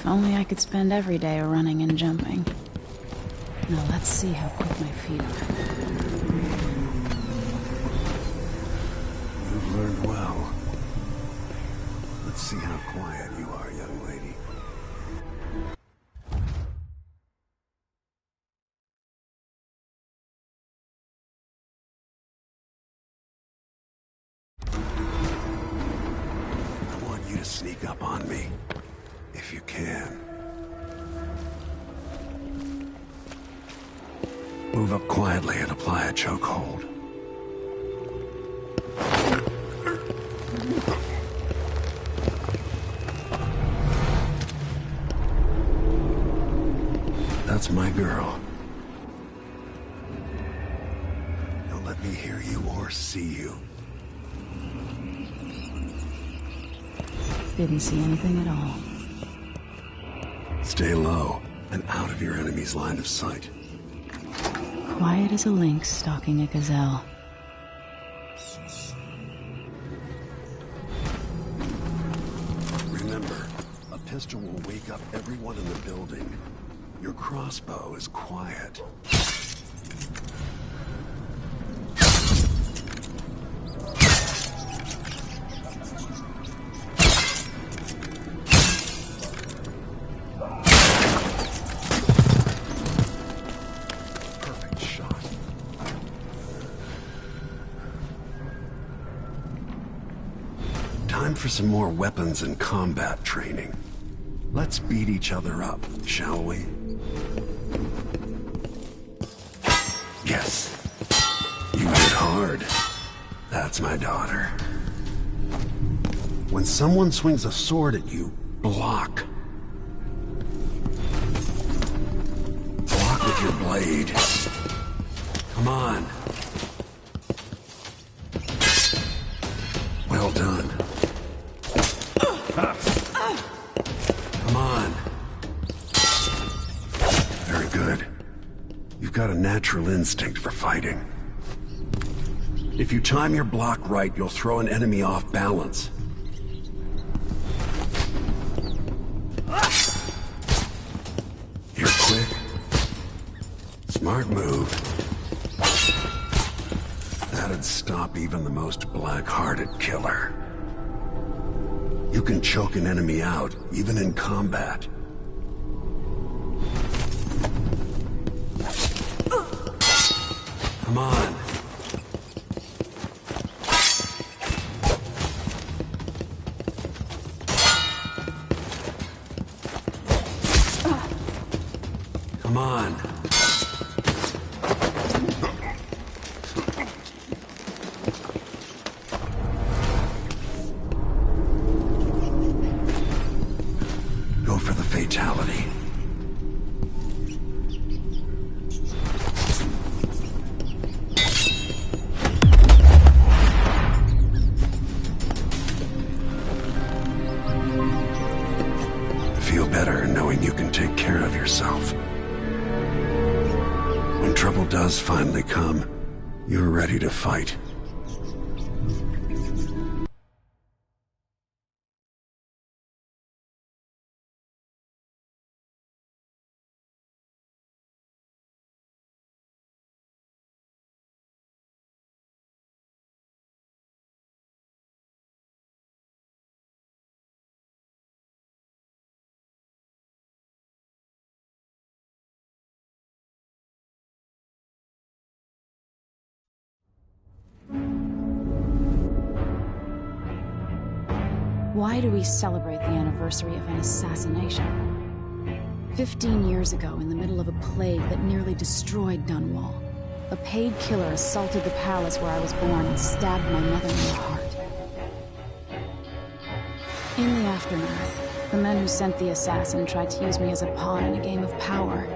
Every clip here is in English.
If only I could spend every day running and jumping. Now let's see how quick my feet are. You've learned well. Let's see how quiet you are, young lady. I want you to sneak up on me, if you can. Move up quietly and apply a chokehold. That's my girl. Don't let me hear you or see you. Didn't see anything at all. Stay low and out of your enemy's line of sight. Quiet as a lynx stalking a gazelle. Remember, a pistol will wake up everyone in the building. Your crossbow is quiet. Perfect shot. Time for some more weapons and combat training. Let's beat each other up, shall we? Yes. You hit hard. That's my daughter. When someone swings a sword at you, block. Block with your blade. Come on. Well done. Come on. Very good. You've got a natural instinct for fighting. If you time your block right, you'll throw an enemy off balance. You're quick. Smart move. That'd stop even the most black-hearted killer. You can choke an enemy out, even in combat. Come on. Come on. Go for the fatality. Feel better knowing you can take care of yourself. When trouble does finally come, you're ready to fight. Why do we celebrate the anniversary of an assassination? 15 years ago, in the middle of a plague that nearly destroyed Dunwall, a paid killer assaulted the palace where I was born and stabbed my mother in the heart. In the aftermath, the men who sent the assassin tried to use me as a pawn in a game of power.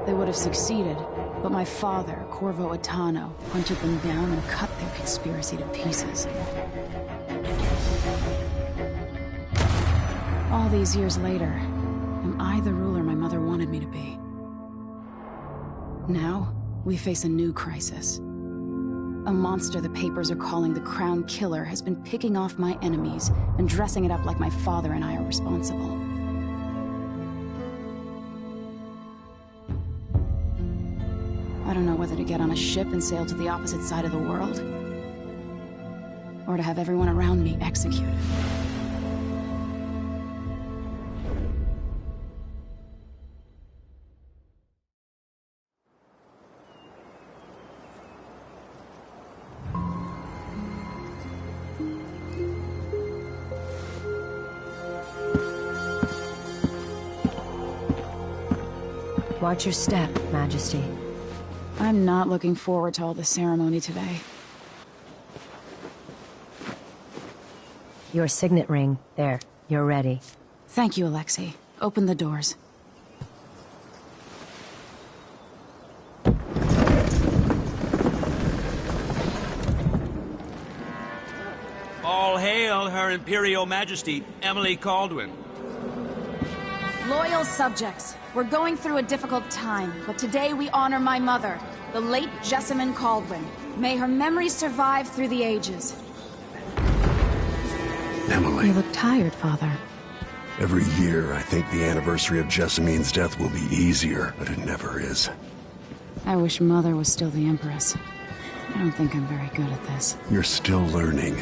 They would have succeeded, but my father, Corvo Attano, hunted them down and cut their conspiracy to pieces. All these years later, am I the ruler my mother wanted me to be? Now, we face a new crisis. A monster the papers are calling the Crown Killer has been picking off my enemies and dressing it up like my father and I are responsible. I don't know whether to get on a ship and sail to the opposite side of the world, or to have everyone around me executed. Watch your step, Majesty. I'm not looking forward to all the ceremony today. Your signet ring. There. You're ready. Thank you, Alexei. Open the doors. All hail Her Imperial Majesty, Emily Caldwin. Loyal subjects, we're going through a difficult time, but today we honor my mother, the late Jessamine Caldwin. May her memory survive through the ages. Emily. You look tired, Father. Every year, I think the anniversary of Jessamine's death will be easier, but it never is. I wish Mother was still the Empress. I don't think I'm very good at this. You're still learning.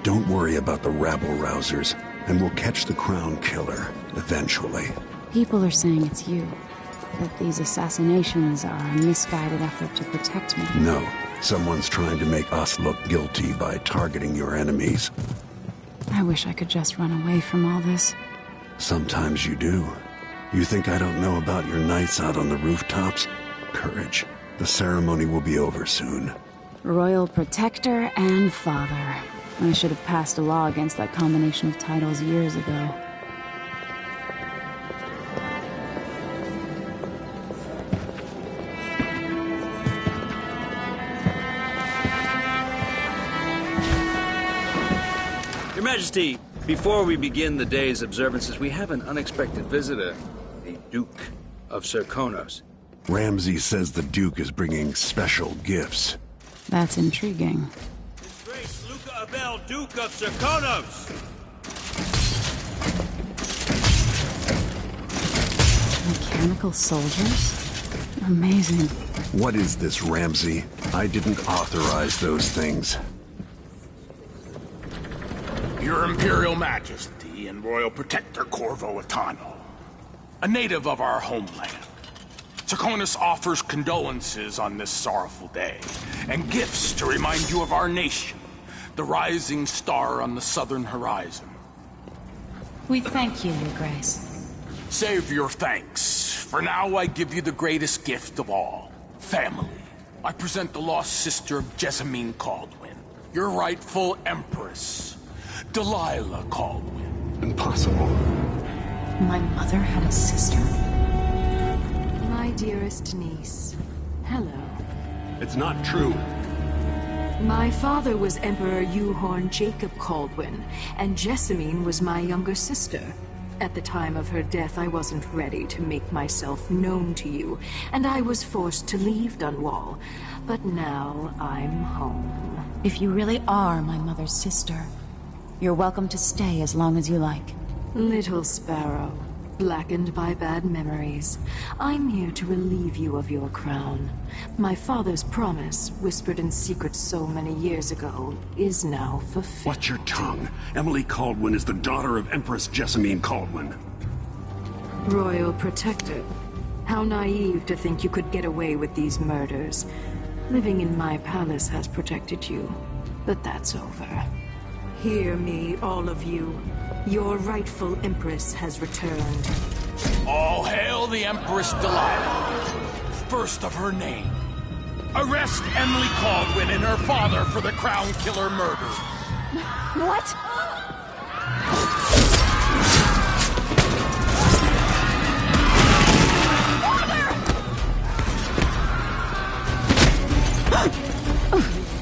Don't worry about the rabble-rousers, and we'll catch the Crown Killer, eventually. People are saying it's you. That these assassinations are a misguided effort to protect me. No. Someone's trying to make us look guilty by targeting your enemies. I wish I could just run away from all this. Sometimes you do. You think I don't know about your nights out on the rooftops? Courage. The ceremony will be over soon. Royal Protector and Father. I should have passed a law against that combination of titles years ago. Your Majesty, before we begin the day's observances, we have an unexpected visitor, the Duke of Serkonos. Ramsay says the Duke is bringing special gifts. That's intriguing. His Grace Luca Abel, Duke of Serkonos! Mechanical soldiers? Amazing. What is this, Ramsay? I didn't authorize those things. Your Imperial Majesty and Royal Protector Corvo Attano, a native of our homeland. Serkonos offers condolences on this sorrowful day, and gifts to remind you of our nation, the rising star on the southern horizon. We thank you, Your Grace. Save your thanks. For now, I give you the greatest gift of all, family. I present the lost sister of Jessamine Caldwin, your rightful Empress, Delilah Caldwin. Impossible. My mother had a sister? My dearest niece, hello. It's not true. My father was Emperor Yuhorn Jacob Caldwin, and Jessamine was my younger sister. At the time of her death, I wasn't ready to make myself known to you, and I was forced to leave Dunwall. But now I'm home. If you really are my mother's sister, you're welcome to stay as long as you like. Little sparrow, blackened by bad memories, I'm here to relieve you of your crown. My father's promise, whispered in secret so many years ago, is now fulfilled. Watch your tongue. Emily Caldwin is the daughter of Empress Jessamine Caldwin. Royal Protector, how naive to think you could get away with these murders. Living in my palace has protected you, but that's over. Hear me, all of you. Your rightful Empress has returned. All hail the Empress Delilah, first of her name. Arrest Emily Caldwin and her father for the Crown Killer murder. What?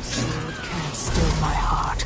Sword can't still my heart.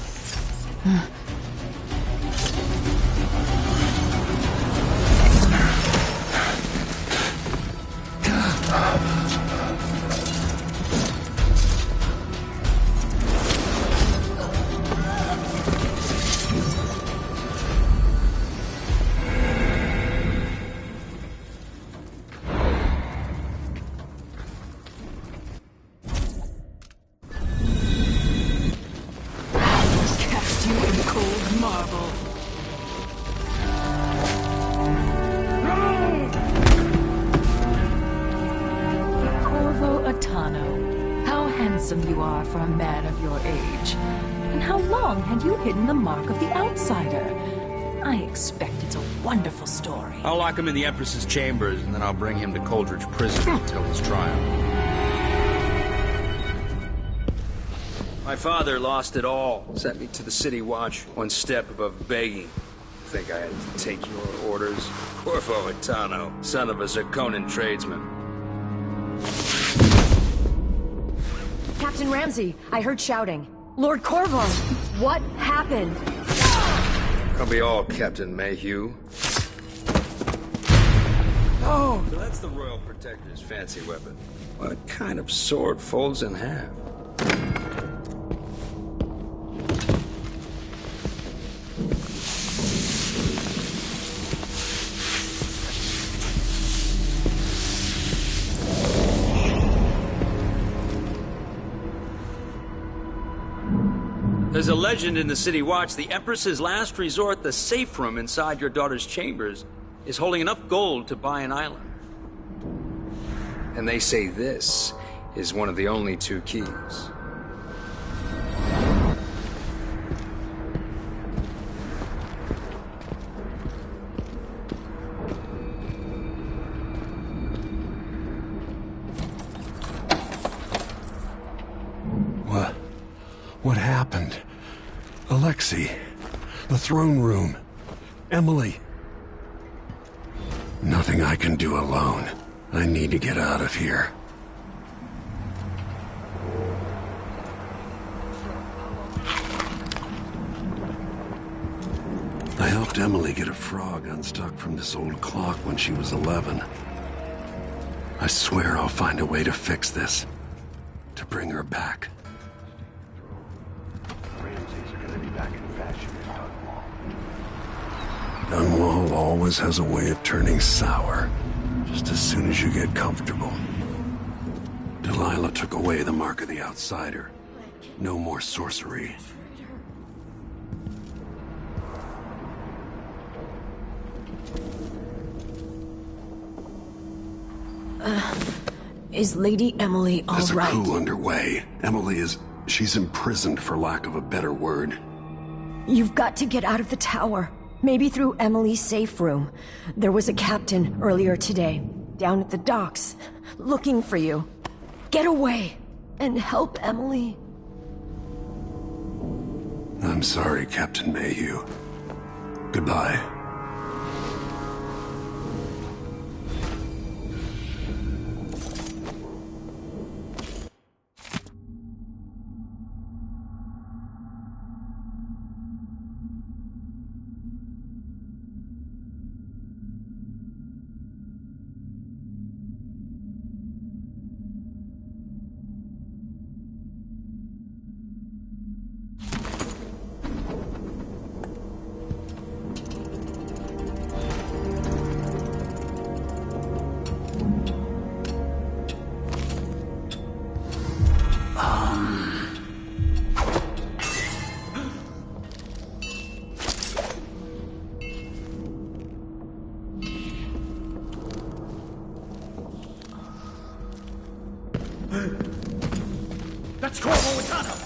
Otano. How handsome you are for a man of your age. And how long had you hidden the mark of the outsider? I expect it's a wonderful story. I'll lock him in the Empress's chambers, and then I'll bring him to Coldridge Prison until his trial. My father lost it all. Sent me to the City Watch, one step above begging. Think I had to take your orders? Corvo Etano, son of a Zirconan tradesman. Captain Ramsey, I heard shouting. Lord Corvo, what happened? I'll be all, Captain Mayhew. Oh, so that's the Royal Protector's fancy weapon. What kind of sword folds in half? There's a legend in the City Watch. The Empress's last resort, the safe room inside your daughter's chambers, is holding enough gold to buy an island. And they say this is one of the only 2 keys. What happened? Alexei, the throne room, Emily. Nothing I can do alone. I need to get out of here. I helped Emily get a frog unstuck from this old clock when she was 11. I swear I'll find a way to fix this. To bring her back. Dunwall always has a way of turning sour, just as soon as you get comfortable. Delilah took away the mark of the outsider. No more sorcery. Is Lady Emily all There's a right? coup underway. She's imprisoned for lack of a better word. You've got to get out of the tower. Maybe through Emily's safe room. There was a captain earlier today, down at the docks, looking for you. Get away and help Emily. I'm sorry, Captain Mayhew. Goodbye. That's Corvo Etano!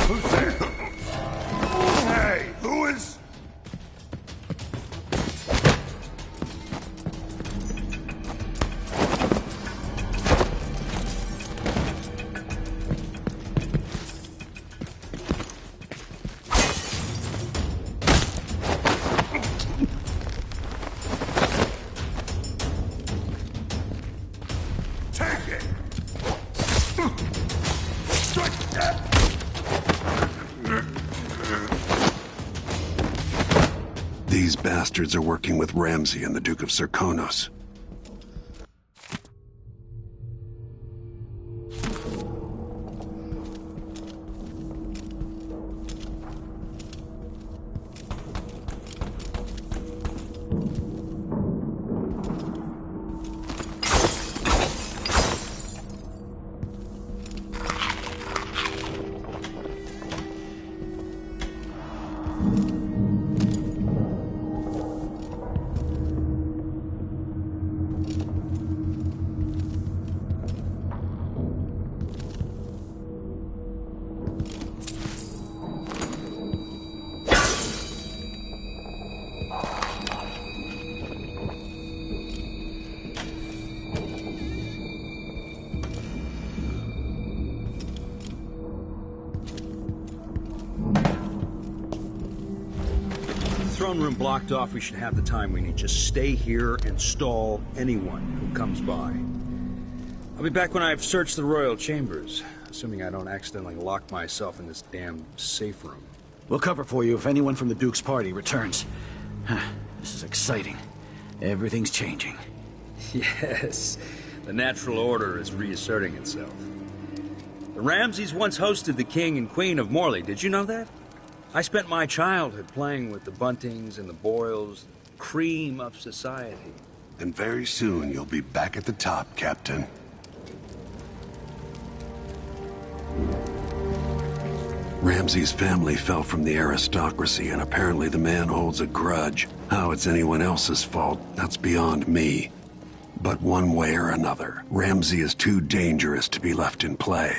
Who's there? Hey, who is... These bastards are working with Ramsey and the Duke of Zirconos. throne room blocked off, we should have the time we need. Just stay here and stall anyone who comes by. I'll be back when I've searched the royal chambers, assuming I don't accidentally lock myself in this damn safe room. We'll cover for you if anyone from the Duke's party returns. This is exciting. Everything's changing. Yes, the natural order is reasserting itself. The Ramseys once hosted the King and Queen of Morley. Did you know that? I spent my childhood playing with the Buntings and the Boyles, the cream of society. And very soon you'll be back at the top, Captain. Ramsey's family fell from the aristocracy, and apparently the man holds a grudge. How it's anyone else's fault, that's beyond me. But one way or another, Ramsey is too dangerous to be left in play.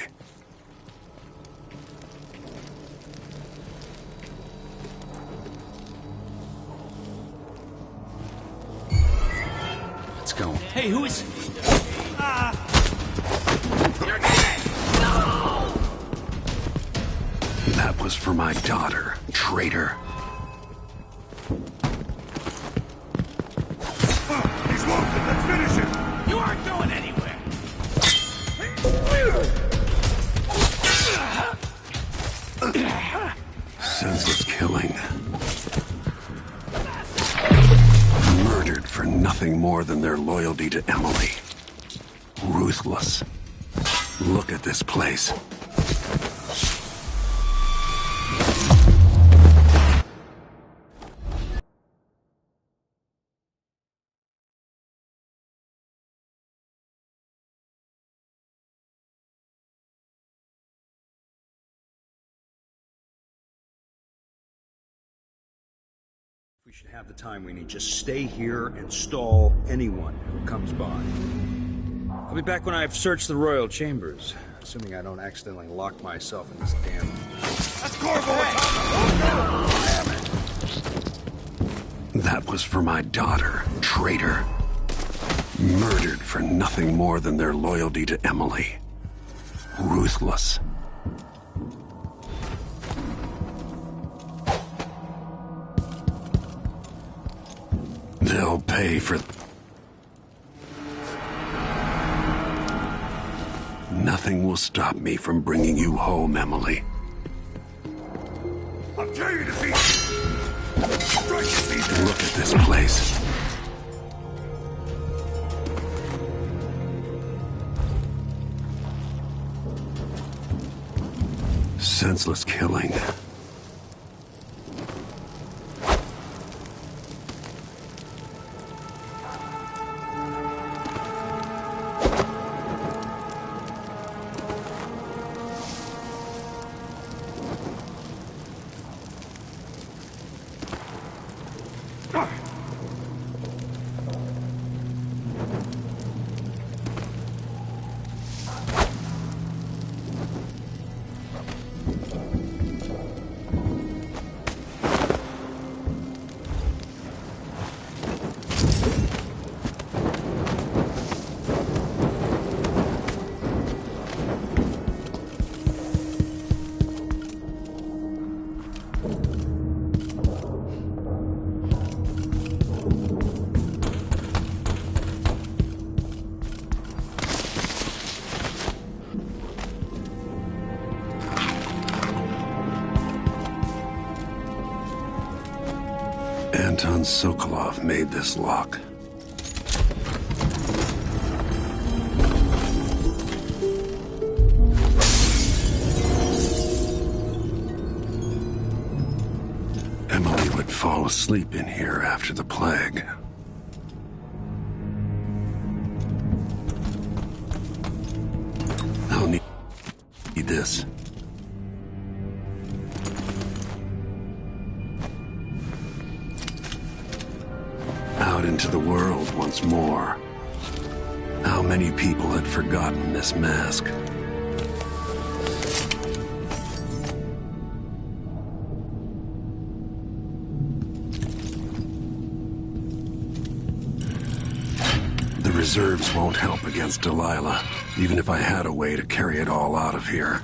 Let's go. Hey, who is... That was for my daughter, traitor. He's wounded, let's finish him! You aren't going anywhere! Senseless killing. Murdered for nothing more than their loyalty to Emily. Ruthless. Look at this place. We should have the time we need. Just stay here and stall anyone who comes by. I'll be back when I've searched the royal chambers, assuming I don't accidentally lock myself in this damn... That's Corvo! That was for my daughter, traitor. Murdered for nothing more than their loyalty to Emily. Ruthless. They'll pay for... Nothing will stop me from bringing you home, Emily. I'll tear you to pieces! Look at this place. Senseless killing. Anton Sokolov made this lock. Emily would fall asleep in here after the plague. I'll need this. Out into the world once more. How many people had forgotten this mask? The reserves won't help against Delilah, even if I had a way to carry it all out of here.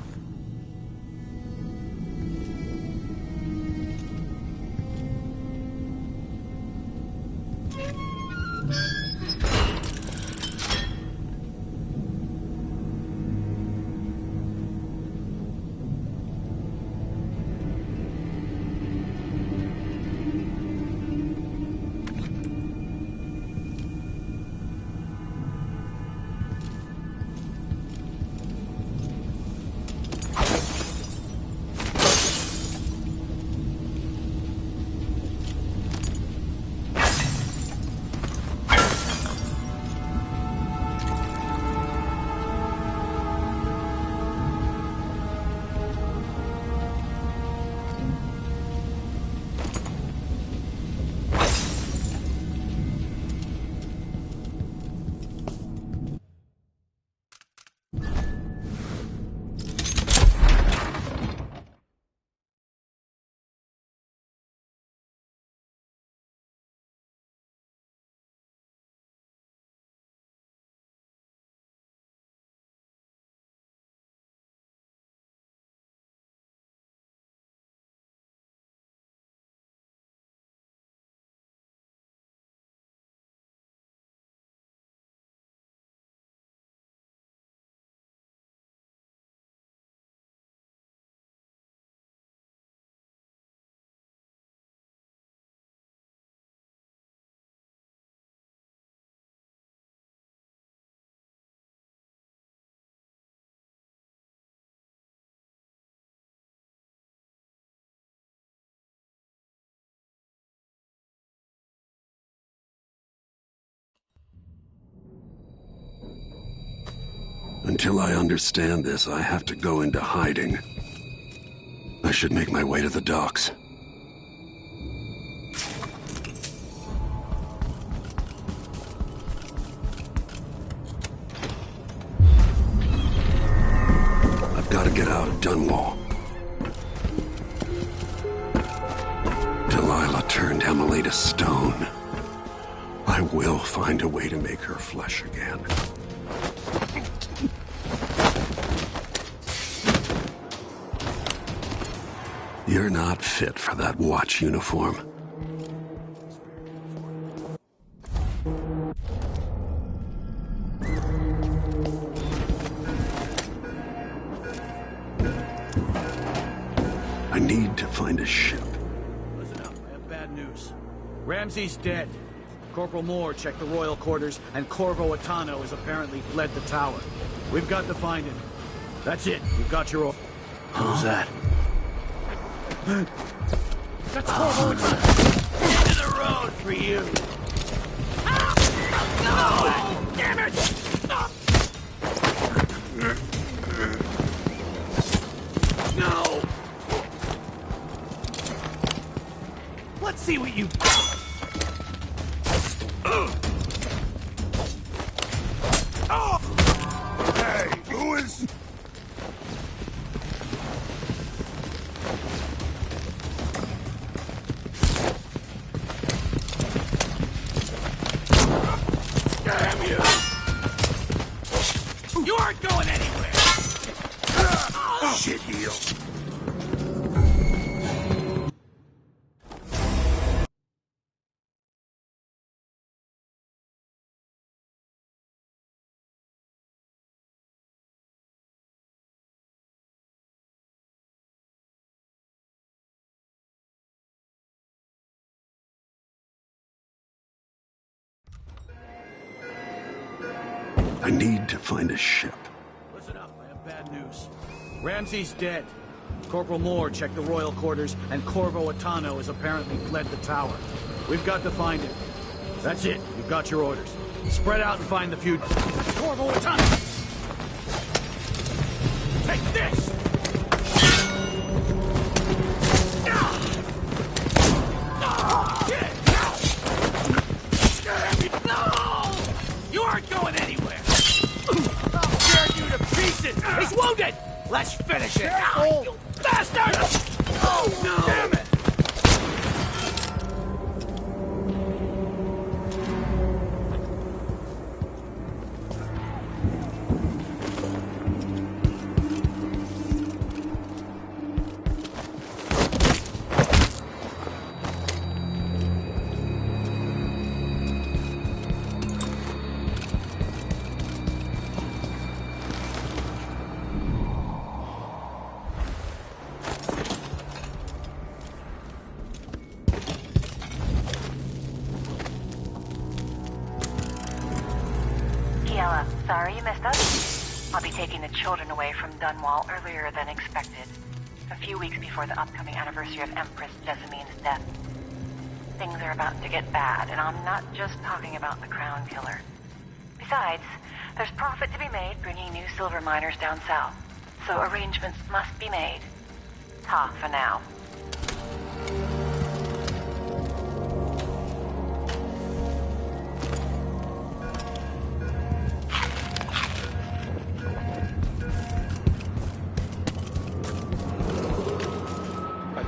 Until I understand this, I have to go into hiding. I should make my way to the docks. I've got to get out of Dunwall. Delilah turned Emily to stone. I will find a way to make her flesh again. You're not fit for that watch uniform. I need to find a ship. Listen up, I have bad news. Ramsey's dead. Corporal Moore checked the royal quarters, and Corvo Atano has apparently fled the tower. We've got to find him. That's it. We've got your... Who's that? That's Corvo Atano! Into the road for you! No! Damn it! No! Let's see what you've got! Hey, who is... Damn you! You aren't going anywhere! Shit heel. I need to find a ship. Listen up, I have bad news. Ramsey's dead. Corporal Moore checked the royal quarters, and Corvo Atano has apparently fled the tower. We've got to find him. That's it. You've got your orders. Spread out and find the fugitive. Corvo Atano! Take this! No! You aren't going anywhere! I'll tear you to pieces! He's wounded! Let's finish it! You bastard! Oh, no! Damn it! Sorry you missed us. I'll be taking the children away from Dunwall earlier than expected. A few weeks before the upcoming anniversary of Empress Jessamine's death. Things are about to get bad, and I'm not just talking about the Crown Killer. Besides, there's profit to be made bringing new silver miners down south. So arrangements must be made. Ta for now.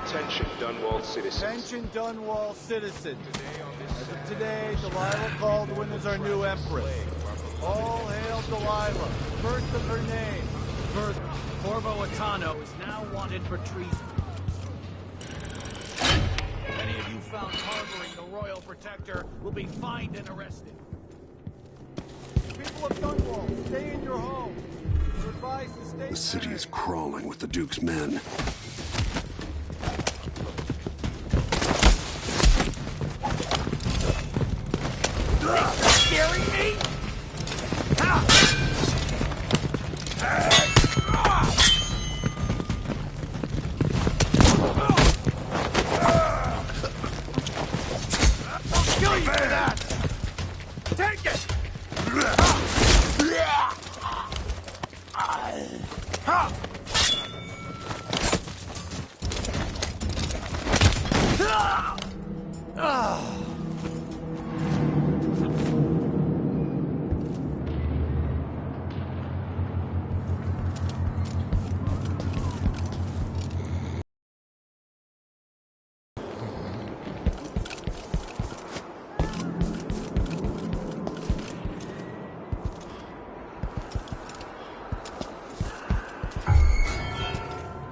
Attention, Dunwall citizens. Attention, Dunwall citizens. As of today, Delilah Caldwin is our new empress. All hail Delilah, first of her name. Further, Corvo Atano is now wanted for treason. Any of you found harboring the royal protector will be fined and arrested. People of Dunwall, stay in your homes. You're advised to stay. The city is crawling with the Duke's men. Scaring me? I'll kill you for that! Take it!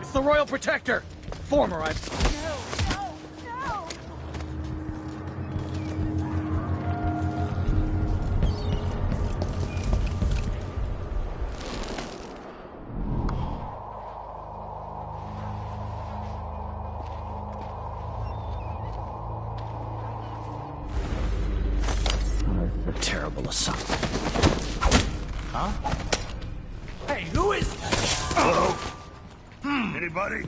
It's the Royal Protector! Former, I... A terrible assault. Huh? Hey, who is... Hello? Anybody?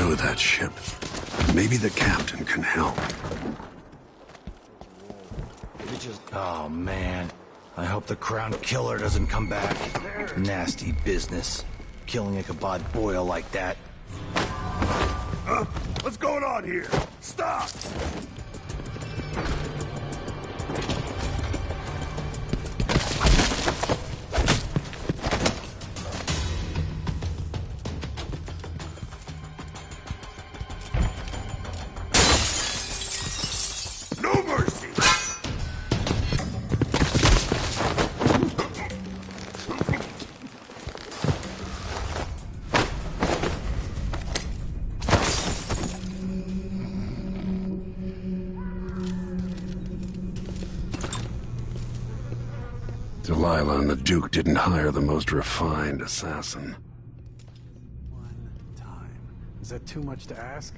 know that ship. Maybe the captain can help. Oh, man. I hope the Crown Killer doesn't come back. Nasty business. Killing a Kabod boil like that. What's going on here? Stop! No mercy! Delilah and the Duke didn't hire the most refined assassin. One time. Is that too much to ask?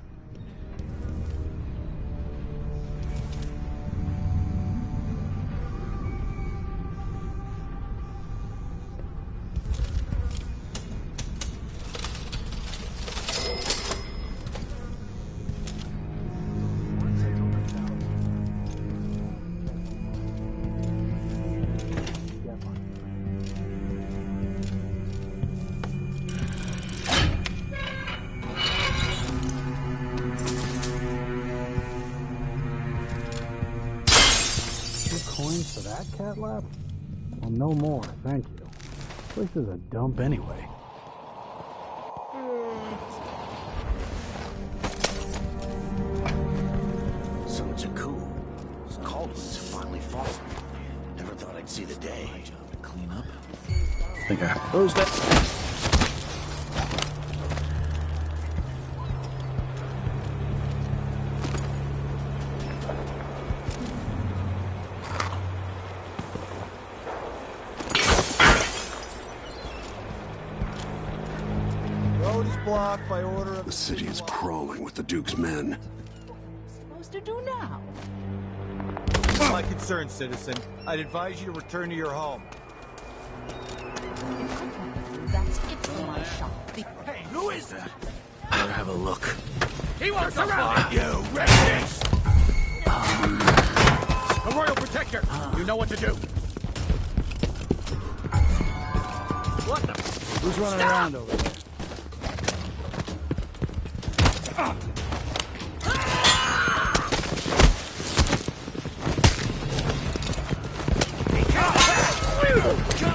Coins for that cat lab? Well, no more, thank you. This place is a dump anyway. So it's a coup. Caldwell's finally fallen. Never thought I'd see the day. My job to clean up. Think I... Who's that? Road is blocked by order of The city is crawling with the Duke's men. Supposed to do now? My concern, citizen. I'd advise you to return to your home. That's it for my shop. Hey, who is that? Better have a look. He won't surround you, rednecks! The Royal Protector! You know what to do. What the? Who's running around over there? Come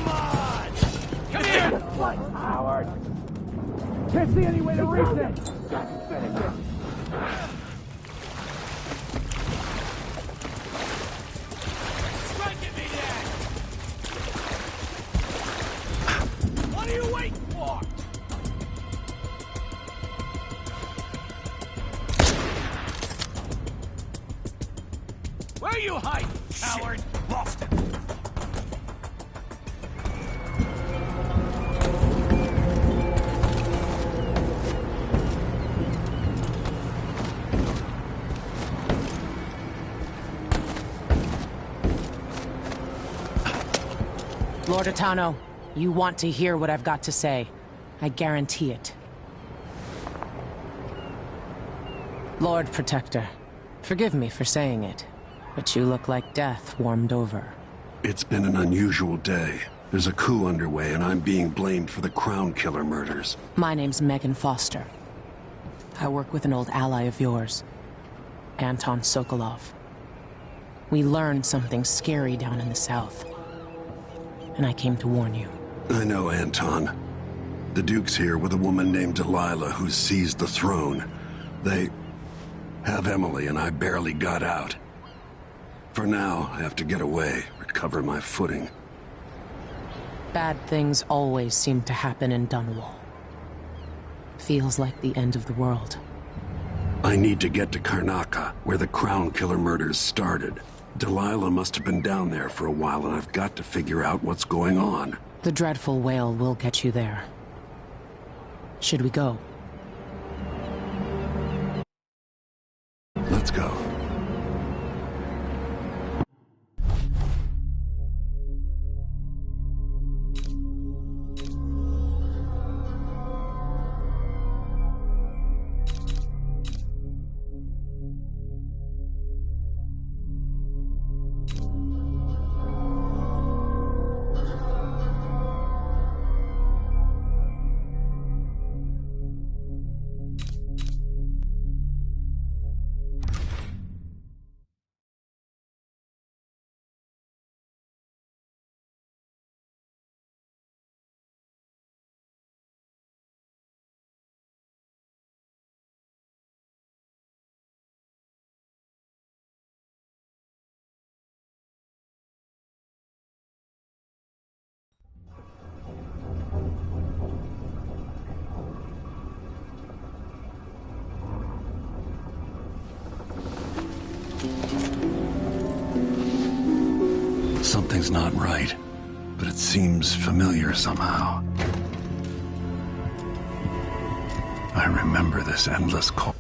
on! Come here! What, Howard? Can't see any way to reach it! Strike at me then! What are you waiting for? Where are you hiding, coward? Shit. Lost it! Lord Atano, you want to hear what I've got to say. I guarantee it. Lord Protector, forgive me for saying it, but you look like death warmed over. It's been an unusual day. There's a coup underway and I'm being blamed for the Crown Killer murders. My name's Megan Foster. I work with an old ally of yours, Anton Sokolov. We learned something scary down in the south, and I came to warn you. I know Anton. The Duke's here with a woman named Delilah who's seized the throne. They have Emily and I barely got out. For now, I have to get away, recover my footing. Bad things always seem to happen in Dunwall. Feels like the end of the world. I need to get to Karnaca, where the Crown Killer murders started. Delilah must have been down there for a while, and I've got to figure out what's going on. The dreadful whale will get you there. Should we go? Let's go. Something's not right, but it seems familiar somehow. I remember this endless call.